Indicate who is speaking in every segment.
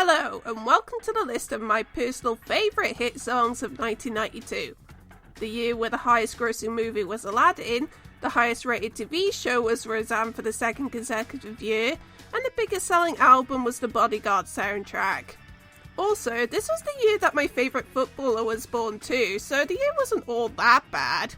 Speaker 1: Hello, and welcome to the list of my personal favourite hit songs of 1992. The year where the highest grossing movie was Aladdin, the highest rated TV show was Roseanne for the second consecutive year, and the biggest selling album was the Bodyguard soundtrack. Also, this was the year that my favourite footballer was born too, so the year wasn't all that bad.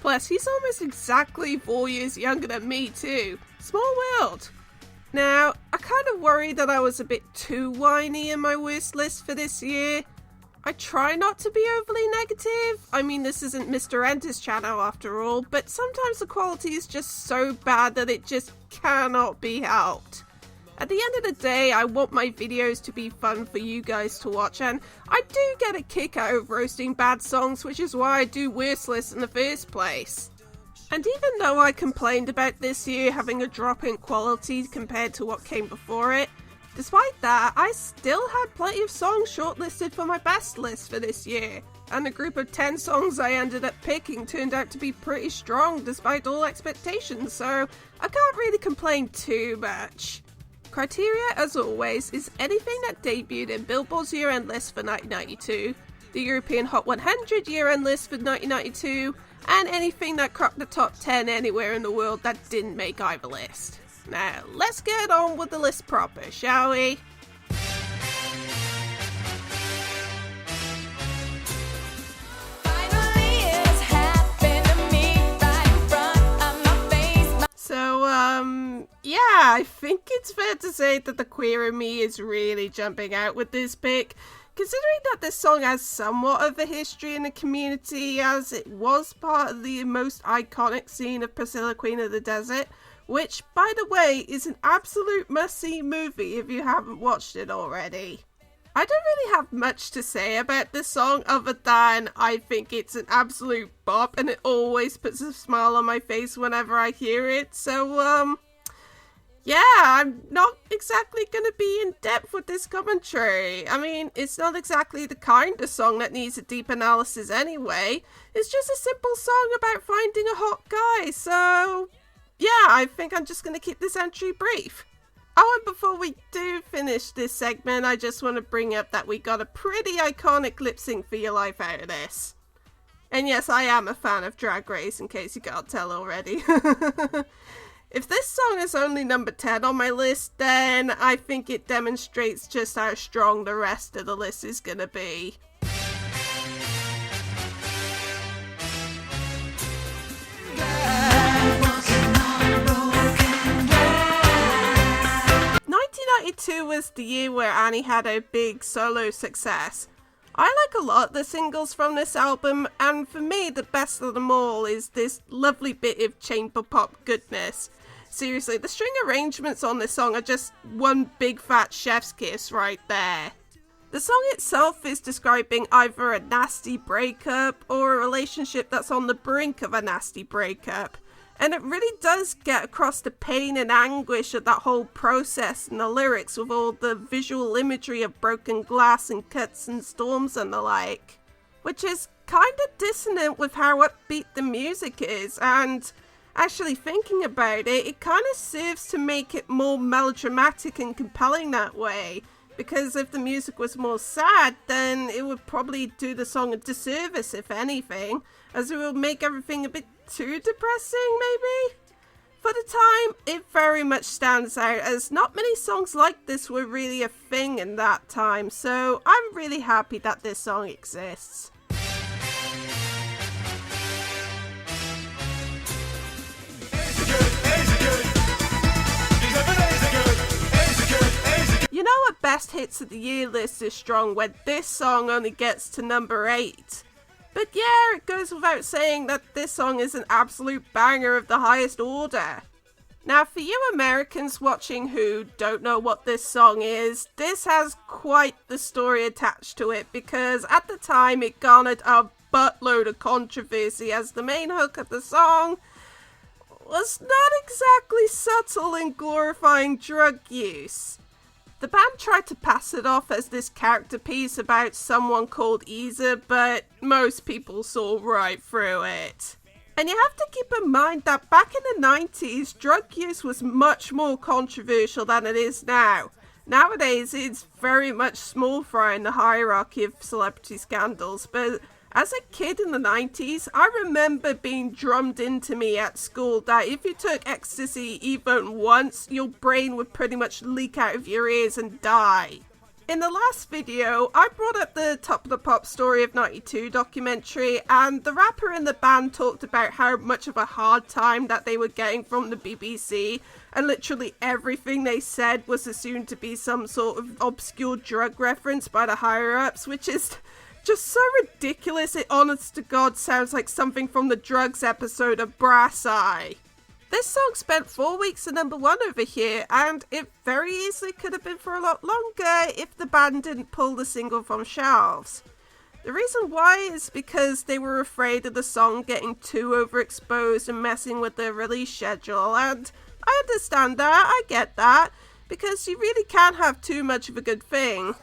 Speaker 1: Plus, he's almost exactly 4 years younger than me too. Small world. Now, I kind of worry that I was a bit too whiny in my worst list for this year. I try not to be overly negative. I mean, this isn't Mr. Enter's channel after all, but sometimes the quality is just so bad that it just cannot be helped. At the end of the day, I want my videos to be fun for you guys to watch, and I do get a kick out of roasting bad songs, which is why I do worst lists in the first place. And even though I complained about this year having a drop in quality compared to what came before it, despite that, I still had plenty of songs shortlisted for my best list for this year, and the group of 10 songs I ended up picking turned out to be pretty strong despite all expectations, so I can't really complain too much. Criteria, as always, is anything that debuted in Billboard's year-end list for 1992, the European Hot 100 year-end list for 1992, and anything that cracked the top 10 anywhere in the world that didn't make either list. Now, let's get on with the list proper, shall we? Yeah, I think it's fair to say that the queer in me is really jumping out with this pick, considering that this song has somewhat of a history in the community, as it was part of the most iconic scene of Priscilla, Queen of the Desert, which, by the way, is an absolute must-see movie if you haven't watched it already. I don't really have much to say about this song other than I think it's an absolute bop and it always puts a smile on my face whenever I hear it, so yeah, I'm not exactly going to be in depth with this commentary. I mean, it's not exactly the kind of song that needs a deep analysis anyway. It's just a simple song about finding a hot guy, so yeah, I think I'm just going to keep this entry brief. Oh, and before we do finish this segment, I just want to bring up that we got a pretty iconic lip sync for your life out of this. And yes, I am a fan of Drag Race, in case you can't tell already. If this song is only number 10 on my list, then I think it demonstrates just how strong the rest of the list is gonna be. 1992 was the year where Annie had a big solo success. I like a lot of the singles from this album, and for me the best of them all is this lovely bit of chamber pop goodness. Seriously, the string arrangements on this song are just one big fat chef's kiss right there. The song itself is describing either a nasty breakup or a relationship that's on the brink of a nasty breakup. And it really does get across the pain and anguish of that whole process in the lyrics with all the visual imagery of broken glass and cuts and storms and the like. Which is kind of dissonant with how upbeat the music is, and actually thinking about it, it kind of serves to make it more melodramatic and compelling that way, because if the music was more sad, then it would probably do the song a disservice, if anything, as it would make everything a bit too depressing, maybe? For the time, it very much stands out, as not many songs like this were really a thing in that time, so I'm really happy that this song exists. You know what best hits of the year list is strong when this song only gets to number 8. But yeah, it goes without saying that this song is an absolute banger of the highest order. Now for you Americans watching who don't know what this song is, this has quite the story attached to it, because at the time it garnered a buttload of controversy as the main hook of the song was not exactly subtle in glorifying drug use. The band tried to pass it off as this character piece about someone called Isa, but most people saw right through it. And you have to keep in mind that back in the 90s, drug use was much more controversial than it is now. Nowadays, it's very much small fry in the hierarchy of celebrity scandals, but as a kid in the 90s, I remember being drummed into me at school that if you took ecstasy even once, your brain would pretty much leak out of your ears and die. In the last video, I brought up the Top of the Pop Story of 92 documentary, and the rapper in the band talked about how much of a hard time that they were getting from the BBC, and literally everything they said was assumed to be some sort of obscure drug reference by the higher-ups, which is just so ridiculous it honest to God sounds like something from the Drugs episode of Brass Eye. This song spent 4 weeks at #1 over here, and it very easily could have been for a lot longer if the band didn't pull the single from shelves. The reason why is because they were afraid of the song getting too overexposed and messing with the release schedule, and I understand that, I get that, because you really can't have too much of a good thing.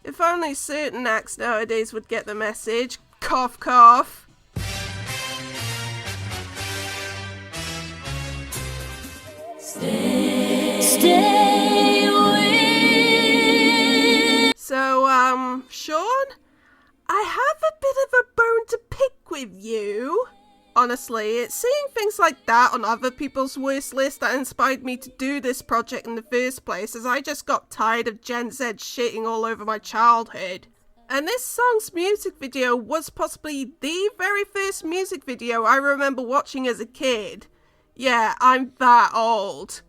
Speaker 1: If only certain acts nowadays would get the message. Cough, cough.
Speaker 2: Stay with.
Speaker 1: So, Sean, I have a bit of a bone to pick with you. Honestly, it's seeing things like that on other people's worst list that inspired me to do this project in the first place, as I just got tired of Gen Z shitting all over my childhood. And this song's music video was possibly the very first music video I remember watching as a kid. Yeah, I'm that old.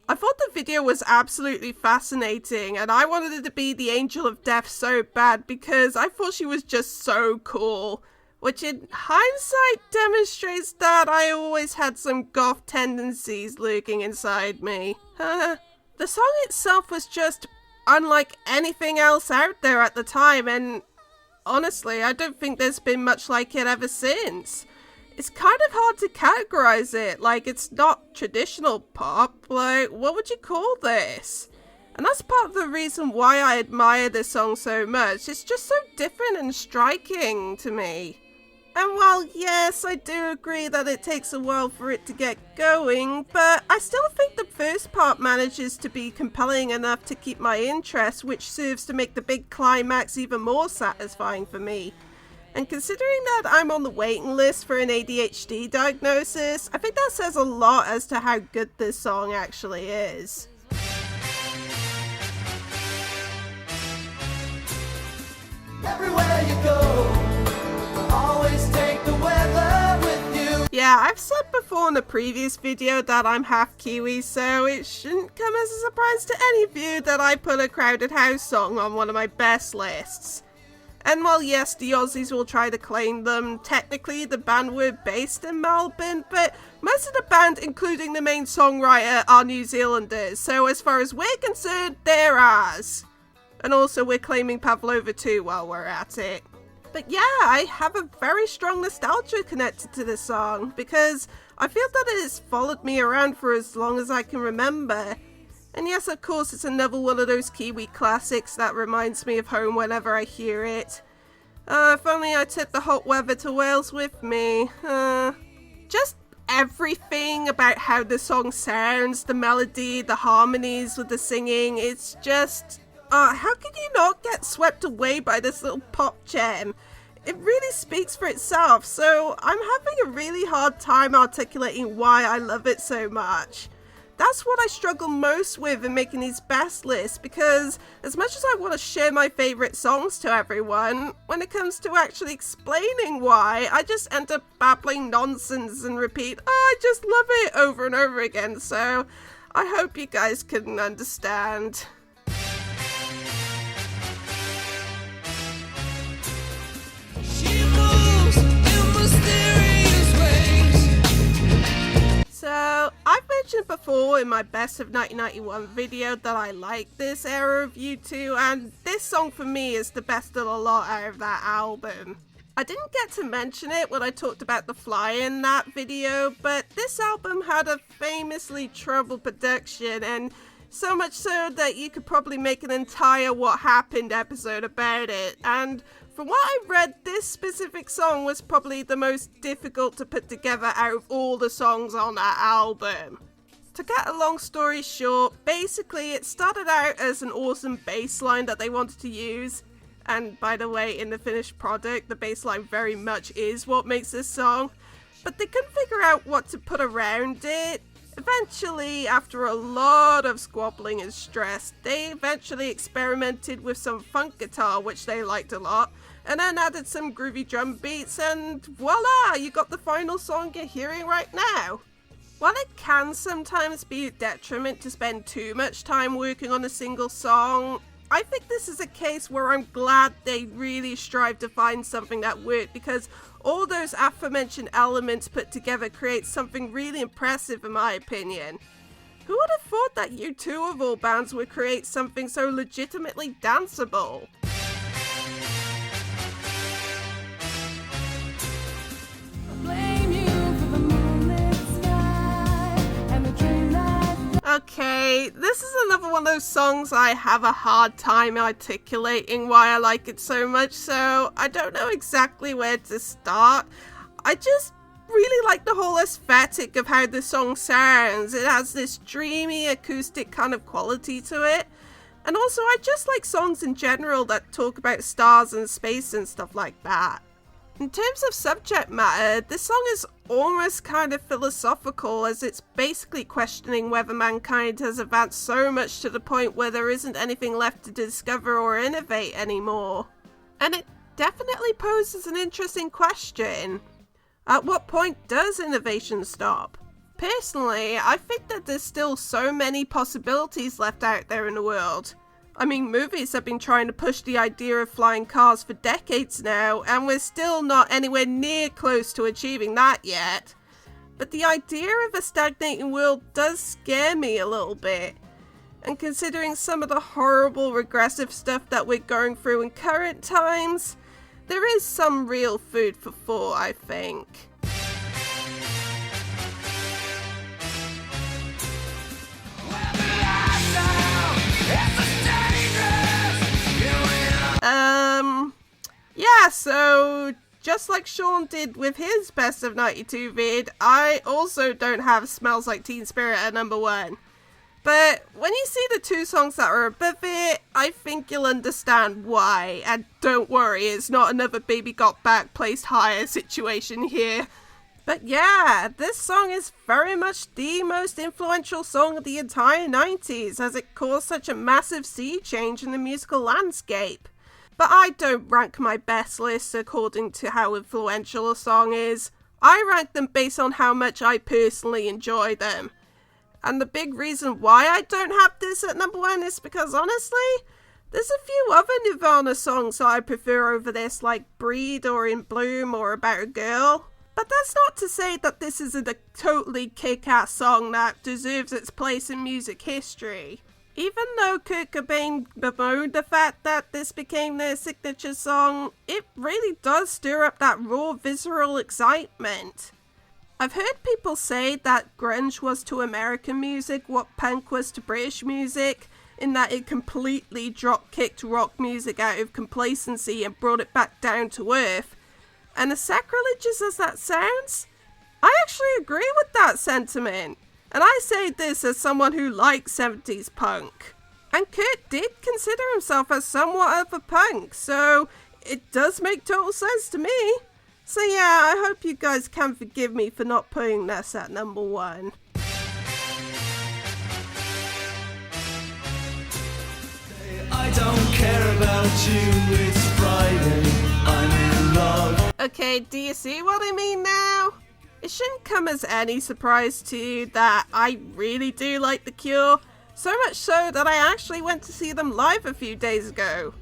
Speaker 1: I thought the video was absolutely fascinating, and I wanted it to be the Angel of Death so bad because I thought she was just so cool. Which in hindsight demonstrates that I always had some goth tendencies lurking inside me. The song itself was just unlike anything else out there at the time, and honestly, I don't think there's been much like it ever since. It's kind of hard to categorize it, like it's not traditional pop, like what would you call this? And that's part of the reason why I admire this song so much. It's just so different and striking to me. And while yes, I do agree that it takes a while for it to get going, but I still think the first part manages to be compelling enough to keep my interest, which serves to make the big climax even more satisfying for me. And considering that I'm on the waiting list for an ADHD diagnosis, I think that says a lot as to how good this song actually is.
Speaker 3: Everywhere you go, always take the weather with you.
Speaker 1: Yeah, I've said before in a previous video that I'm half Kiwi, so it shouldn't come as a surprise to any of you that I put a Crowded House song on one of my best lists. And while yes, the Aussies will try to claim them, technically the band were based in Melbourne, but most of the band, including the main songwriter, are New Zealanders, so as far as we're concerned, they're ours. And also we're claiming Pavlova too while we're at it. But yeah, I have a very strong nostalgia connected to this song, because I feel that it has followed me around for as long as I can remember. And yes, of course, it's another one of those Kiwi classics that reminds me of home whenever I hear it. If only I took the hot weather to Wales with me. Just everything about how the song sounds, the melody, the harmonies with the singing, it's just... how can you not get swept away by this little pop gem? It really speaks for itself, so I'm having a really hard time articulating why I love it so much. That's what I struggle most with in making these best lists, because as much as I want to share my favourite songs to everyone, when it comes to actually explaining why, I just end up babbling nonsense and repeat, oh, I just love it over and over again, so I hope you guys can understand. So, I've mentioned before in my Best of 1991 video that I like this era of U2, and this song for me is the best of the lot out of that album. I didn't get to mention it when I talked about The Fly in that video, but this album had a famously troubled production, and so much so that you could probably make an entire What Happened episode about it, and from what I read, this specific song was probably the most difficult to put together out of all the songs on that album. To cut a long story short, basically it started out as an awesome bass line that they wanted to use. And by the way, in the finished product, the bass line very much is what makes this song. But they couldn't figure out what to put around it. Eventually, after a lot of squabbling and stress, they eventually experimented with some funk guitar, which they liked a lot, and then added some groovy drum beats, and voila, you got the final song you're hearing right now. While it can sometimes be a detriment to spend too much time working on a single song, I think this is a case where I'm glad they really strive to find something that worked, because all those aforementioned elements put together create something really impressive in my opinion. Who would have thought that U2 of all bands would create something so legitimately danceable? Okay, this is another one of those songs I have a hard time articulating why I like it so much, so I don't know exactly where to start. I just really like the whole aesthetic of how this song sounds. It has this dreamy acoustic kind of quality to it. And also I just like songs in general that talk about stars and space and stuff like that. In terms of subject matter, this song is almost kind of philosophical, as it's basically questioning whether mankind has advanced so much to the point where there isn't anything left to discover or innovate anymore. And it definitely poses an interesting question. At what point does innovation stop? Personally, I think that there's still so many possibilities left out there in the world. I mean, movies have been trying to push the idea of flying cars for decades now, and we're still not anywhere near close to achieving that yet. But the idea of a stagnating world does scare me a little bit. And considering some of the horrible regressive stuff that we're going through in current times, there is some real food for thought, I think. Yeah, so just like Sean did with his Best of 92 vid, I also don't have Smells Like Teen Spirit at number 1. But when you see the two songs that are above it, I think you'll understand why. And don't worry, it's not another Baby Got Back placed higher situation here. But yeah, this song is very much the most influential song of the entire 90s, as it caused such a massive sea change in the musical landscape. But I don't rank my best lists according to how influential a song is. I rank them based on how much I personally enjoy them. And the big reason why I don't have this at number 1 is because honestly, there's a few other Nirvana songs that I prefer over this, like Breed or In Bloom or About a Girl. But that's not to say that this isn't a totally kick-ass song that deserves its place in music history. Even though Kurt Cobain bemoaned the fact that this became their signature song, it really does stir up that raw, visceral excitement. I've heard people say that grunge was to American music what punk was to British music, in that it completely drop-kicked rock music out of complacency and brought it back down to earth. And as sacrilegious as that sounds, I actually agree with that sentiment. And I say this as someone who likes 70s punk. And Kurt did consider himself as somewhat of a punk, so it does make total sense to me. So yeah, I hope you guys can forgive me for not putting this at number 1.
Speaker 3: I don't care about you, it's Friday, I'm in love.
Speaker 1: Okay, do you see what I mean now? It shouldn't come as any surprise to you that I really do like The Cure, so much so that I actually went to see them live a few days ago.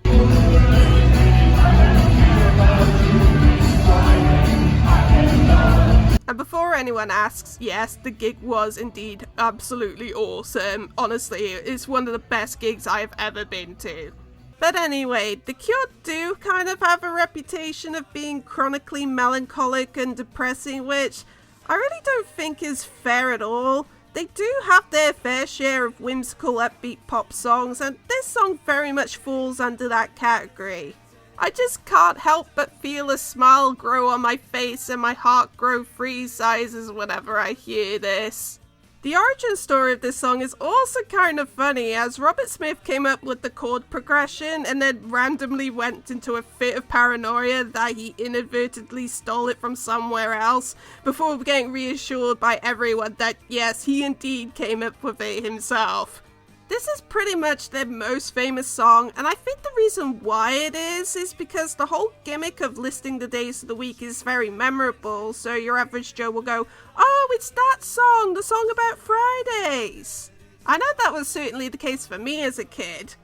Speaker 1: And before anyone asks, yes, the gig was indeed absolutely awesome. Honestly, it's one of the best gigs I have ever been to. But anyway, The Cure do kind of have a reputation of being chronically melancholic and depressing, which I really don't think is fair at all. They do have their fair share of whimsical upbeat pop songs, and this song very much falls under that category. I just can't help but feel a smile grow on my face and my heart grow 3 sizes whenever I hear this. The origin story of this song is also kind of funny, as Robert Smith came up with the chord progression and then randomly went into a fit of paranoia that he inadvertently stole it from somewhere else, before getting reassured by everyone that yes, he indeed came up with it himself. This is pretty much their most famous song, and I think the reason why it is because the whole gimmick of listing the days of the week is very memorable, so your average Joe will go, oh, it's that song, the song about Fridays. I know that was certainly the case for me as a kid.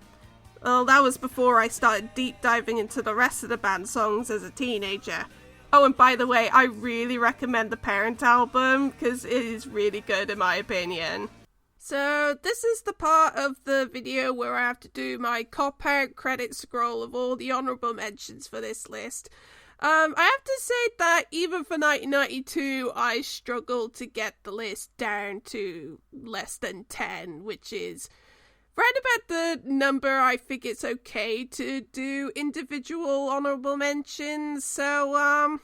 Speaker 1: Well, that was before I started deep diving into the rest of the band's songs as a teenager. Oh, and by the way, I really recommend the Parent album, because it is really good in my opinion. So this is the part of the video where I have to do my cop-out credit scroll of all the honourable mentions for this list. I have to say that even for 1992, I struggled to get the list down to less than 10, which is right about the number I think it's okay to do individual honourable mentions. So,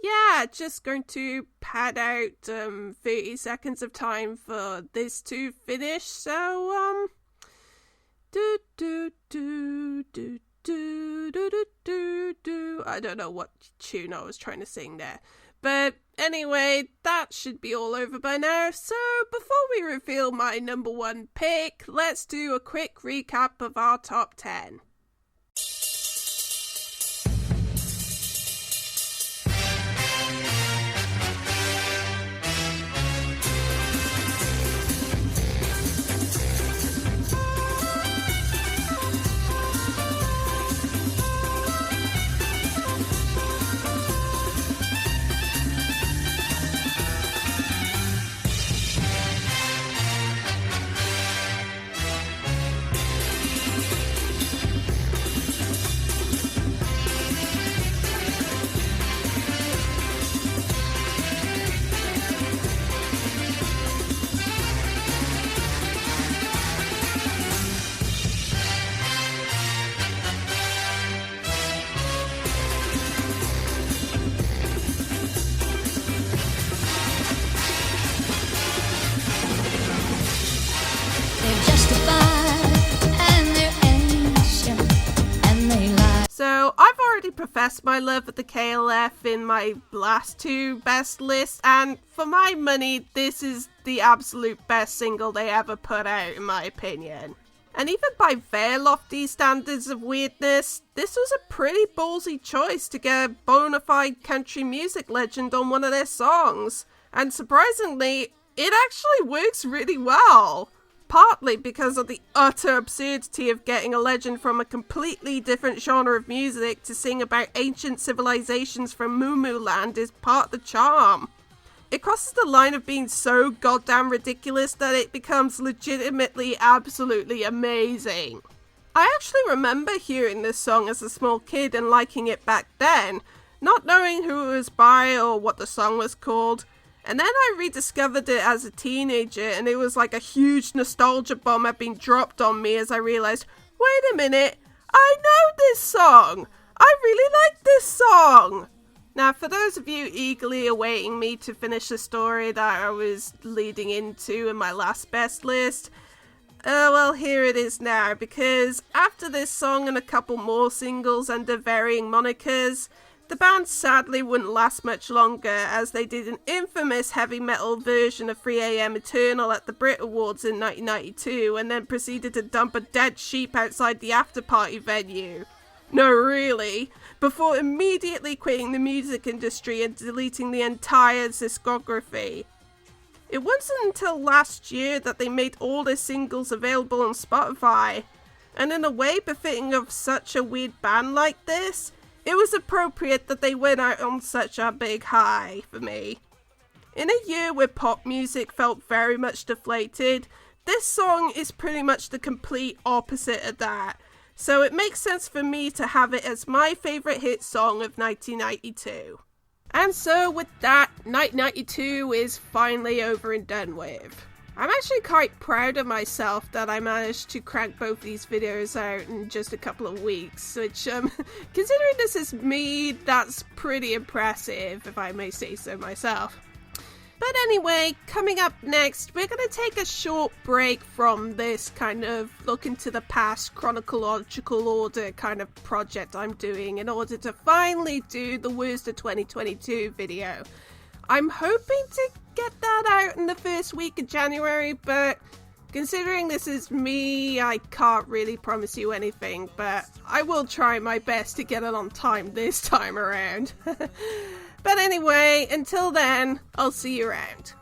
Speaker 1: yeah, just going to pad out 30 seconds of time for this to finish. So, I don't know what tune I was trying to sing there. But anyway, that should be all over by now. So before we reveal my number one pick, let's do a quick recap of our top 10. So I've already professed my love of the KLF in my last two best lists, and for my money, this is the absolute best single they ever put out, in my opinion. And even by their lofty standards of weirdness, this was a pretty ballsy choice to get a bona fide country music legend on one of their songs. And surprisingly, it actually works really well. Partly because of the utter absurdity of getting a legend from a completely different genre of music to sing about ancient civilizations from Moo Moo Land is part of the charm. It crosses the line of being so goddamn ridiculous that it becomes legitimately absolutely amazing. I actually remember hearing this song as a small kid and liking it back then, not knowing who it was by or what the song was called. And then I rediscovered it as a teenager, and it was like a huge nostalgia bomb had been dropped on me as I realised, wait a minute, I know this song! I really like this song! Now, for those of you eagerly awaiting me to finish the story that I was leading into in my last best list, well, here it is now, because after this song and a couple more singles under varying monikers, the band sadly wouldn't last much longer, as they did an infamous heavy metal version of 3am Eternal at the Brit Awards in 1992, and then proceeded to dump a dead sheep outside the after-party venue. No, really. Before immediately quitting the music industry and deleting the entire discography. It wasn't until last year that they made all their singles available on Spotify, and in a way befitting of such a weird band like this, it was appropriate that they went out on such a big high for me. In a year where pop music felt very much deflated, this song is pretty much the complete opposite of that, so it makes sense for me to have it as my favourite hit song of 1992. And so with that, 1992 is finally over and done with. I'm actually quite proud of myself that I managed to crank both these videos out in just a couple of weeks, which, considering this is me, that's pretty impressive, if I may say so myself. But anyway, coming up next, we're going to take a short break from this kind of look into the past chronological order kind of project I'm doing in order to finally do the worst of 2022 video. I'm hoping to get that out in the first week of January, but considering this is me, I can't really promise you anything, but I will try my best to get it on time this time around. But anyway, until then, I'll see you around.